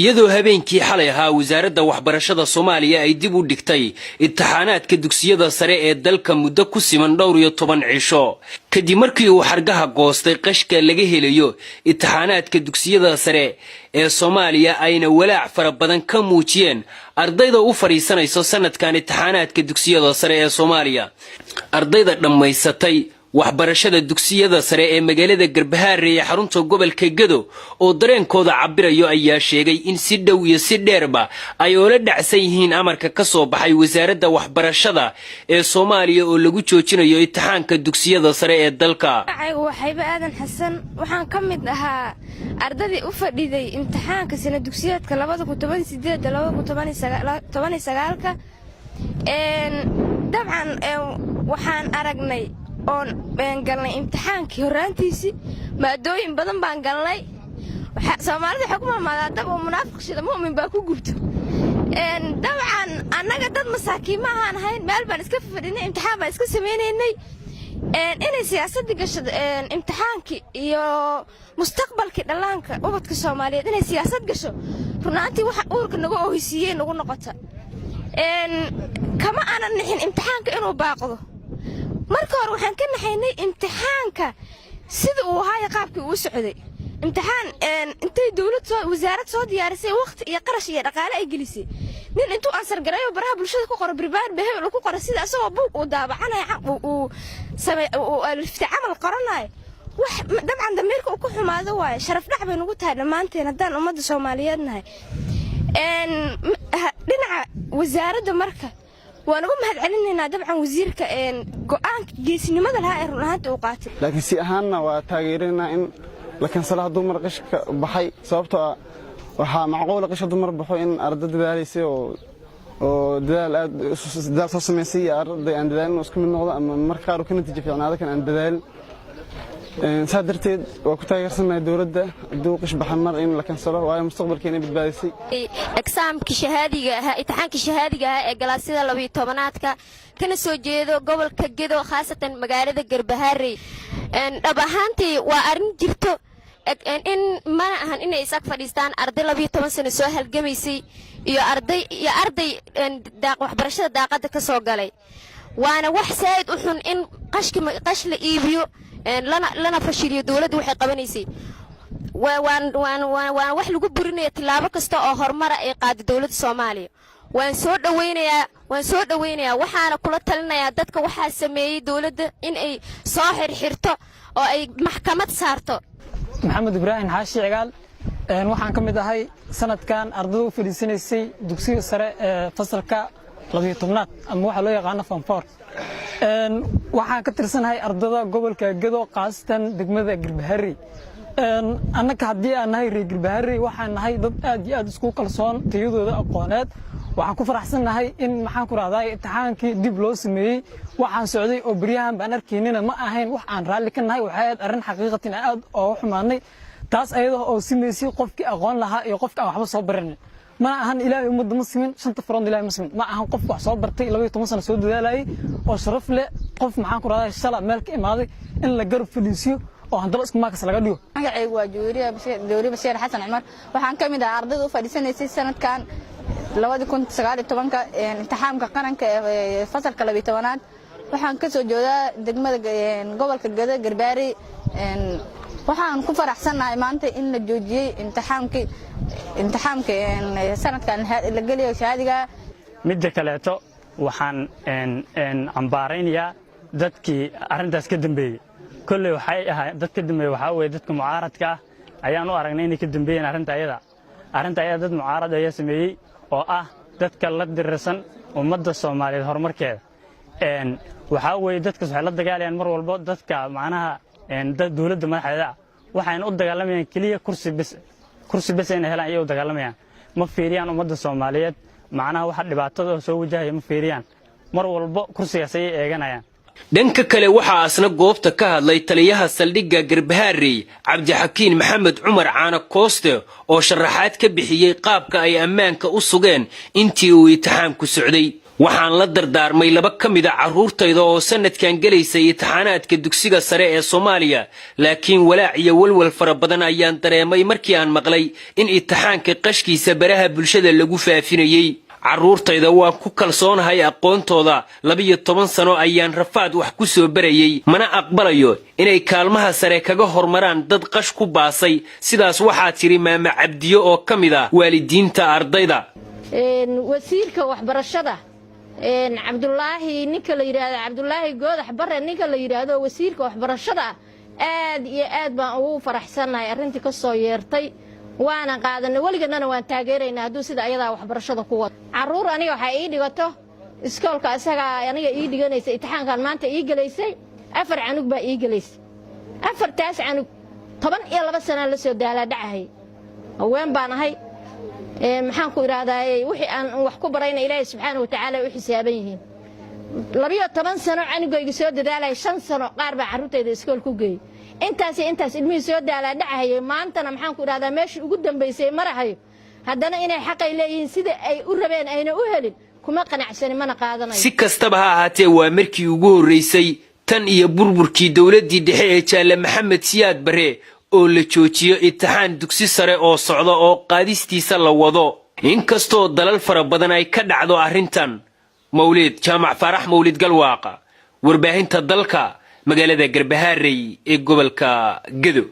iyadoo habeenkii xalay ahaa wasaaradda waxbarashada Soomaaliya ay dib u dhigtay imtixaanaadka dugsiyada sare ee dalka muddo ku siman 12 cisho kadib markii uu xargaha goostay qashka laga helayo imtixaanaadka dugsiyada sare ee Soomaaliya ayna walaac fara badan ka muujiyeen ardayda u fariisanayso sanadkan imtixaanaadka dugsiyada sare ee Soomaaliya ardayda dhammaysatay waxbarashada dugsiyada sare ee magaalada Garbaharey ee xarunta gobolka Gedo oo dareenkooda cabirayo ayaa sheegay in si dhow iyo si dheerba ay oo la dhacsan yihiin amarka ka soo baxay wasaaradda waxbarashada ee Soomaaliya oo lagu joojinayo imtixaanka dugsiyada sare ee dalka. waxayba aadan xasan waxaan ka mid ahaa ardadii u fadhiday imtixaanka sano dugsiyadka 2018-2019 dabcan waxaan aragnay oon galnay imtixaankii horaantiisii maadooyin badan baan galnay Soomaalida xukuumadda dab oo munaafiq shida muumin baa ku gubto dabcan annaga dad masaakiin ma ahaan hayn meel baan iska fadhinay imtixaan baan iska sameeynay inay siyaasadda gasho imtixaankii iyo mustaqbalkii dhalaanka ubadka Soomaaliyeed inay siyaasad gasho runaantii waxa uurka nagu oohisiiyay nagu noqota kama aanan nixin imtixaanka inuu baaqdo marka hore waxaan ka naxaynay imtixaanka sida uu ahaa qaabkii uu socday imtixaan intay dawladda wasaaradda soo diyaarisay waqti iyo qarash iyo dhaqaale ay gelisay nin intuu ansar garayo baraha bulshada ku qoro bribaan behel ku qoro sida asoo buug uu daabacanay uu samay uu alifta amal qoranay wax dabcan dameerka uu ku xumaado waay sharaf dhac bay nagu tahay dhamaanteen hadaan ummadda Soomaaliyeed nahay dhinaca wasaaradda marka waan ugu mahad celinaynaa dabcan wasiirka go'aanka geesinimada lahaa ee runaanta uu qaatay laakiin si ahaanna waa taageerina in la kansalaha dumar qashka baxay sababtoo waxa macquul qashka dumar baxo in ardayda dadaaleysa oo dadaal soo sameysay arday aan dadaalin isku mid noqdo ama marka qaar ka natiijo fiicnaada kan aan dadaalin سادرتي وكتاير سنة دورة دوقش بحمر إن لكن صلاة وعلى مستقبل كيني بتبادسي. إقسام كشهادي امتحان كشهادي جلاسيدا لبي طبناتك كان سوجيدو قبل كجدو خاصة مقالة جربهاري. أبهانتي وأرن جبتو إن ما هن إن إساق فلسطين أرض لبي طبن سنة سهل جميسي يا أرضي داق وحبرشة داقة كسوقلي. وأنا وحسيد وحن إن قش لإيبيو لنا فشيلي دولة وحي قبنيسي وان wax lagu burinayo tilaabo kasta oo horumar ay qaad dawladda Soomaaliya waan soo dhaweynaya waxaana kula talinayaa dadka waxa sameeyay dawladda in ay soo xirxirto oo ay maxkamad saarto Maxamed Ibrahim Xaashi Cigaal waxaan ka mid ahay sanadkan ardayda u fadhiisanaysay dugsiga sare ee fasalka 12aad ama waxa loo yaqaan form 4 waxaan ka tirsanahay ardayda gobolka Gedo qaasatan degmada Garbaharey annaka hadii aan nahay reer Garbaharey waxaan nahay dad aad iyo aad isku kalsoon tayadooda aqooneed waxaan ku faraxsanahay in maxaan ku raadayay imtixaankii dib loo sameeyay waxaan socday oo bariyahan baan arkaynina ma ahayn wax aan raali ka nahay waxa aad arrin xaqiiqatan aad oo xumaanay taas ayadoo oo sameysay qofkii aqoon lahaa iyo qofka aan waxba soo baran ما أهان إلهي أمد مسلمين شنت فرند إلهي مسلمين ما أهان قف وحصاب برتي لو يتمسنا سود ذلأي وشرف له قف معاك وراء الشلع مالك إمادي إن لجرب فلسيو وهندرس معك سلقديو. أيوة دوري بشير حسن عمر وحن كم إذا عرضه فلسنة سنة كان لو هذا كنت سجاد طبعا امتحان كقرن فصل كلبي توانات وحن كسر جودا دقمة قبل كجدا جرباري وحن كفر أحسن عمانته إن الجوجي امتحانك سنة كان اللي قليه شهادة مدة كلاته وحن عمبارين يا ذاتكي أرندس كدم بي كل وحي ذات كدم بي وحاول ذاتك معارض كا أيانو أرنيني كدم بي أرنت أيدا ذات معارض يا سمي أو ذاتك الله درسن ومدة الصومالي هرمر كذا وحاول ذاتك سهل الدجال يعني مر والبعض ذاتك معناها ذات دولة ما حدا وحين أدق لهم كلية كرسي بس إن هلا يو دجالميان ما فيريان ومدة الصوماليات معناها واحد لبعضه سووا جاي ما فيريان مر والبعض كرسي سيء جنايان dhanka kale waxa asna goobta ka hadlay taliyaha saldhigga Garbaharey Cabdixakiin Maxamed Cumar Caana Kooste oo sharaxaad ka bixiyay qaabka ay ammaanka u sugeen intii uu imtixaanku socday waxaan la dardaarmay laba ka mid ah carruurtayda oo sanadkan gelaysay imtixaanaadka dugsiga sare ee Soomaaliya laakiin walaac iyo walwal fara badan ayaan dareemay markii aan maqlay in imtixaanka qashkiisa baraha bulshada lagu faafinayay carruurtayda waan ku kalsoonahay aqoontooda 12 sano ayaan rafaad wax ku soo barayay mana aqbalayo inay kaalmaha sare kaga hormaraan dad qash ku baasay sidaas waxaa tiri maama Cabdiyo oo ka mid ah waalidiinta ardayda wasiirka waxbarashada Cabdullaahi ninka la yiraahdo Cabdullaahi Goodax Barre ninka la yiraahdo wasiirka waxbarashada aad iyo aad baan ugu faraxsanahay arrintii ka soo yeertay waana qaadanay waligeedna waan taageeraynaa haduu sida ayada waxbarashada ku wado caruur aniga waxa ii dhigato iskoolka asaga aniga ii dhiganaysa imtixaankan maanta ii galeysay 4 canug baa ii galeysay 4taas canug 12 sano la soo daala dhacahay haween baan ahay maxaan ku iraahdaa wixii aan wax ku barayna Ilaahay subhanahu wa ta'ala u xisaaban yihiin 12 sano canugayga soo dadaalay 5 sano qaar baa carruurtayda iskool ku geeyay intaas ilmihii soo daala dhacayay maantana maxaan ku iraahdaa meeshii ugu dambeysay marahayo haddana inay xaqay leeyihiin sida ay u rabeen ayna u helin kuma qanacsanin mana qaadanayo si kastaba ha ahaatee waa markii ugu horeysay tan iyo burburkii dawladdii dhexe ee Jaale Maxamed Siyaad Barre oo la joojiyo imtixaan dugsi sare oo socdo oo qaadistiisa la wado inkastoo dalal fara badan ay ka dhacdo arrintan Mawlid Jaamac Farax Mawlid Galwaaqa warbaahinta dalka magaalada Garbaharey ee gobolka Gedo.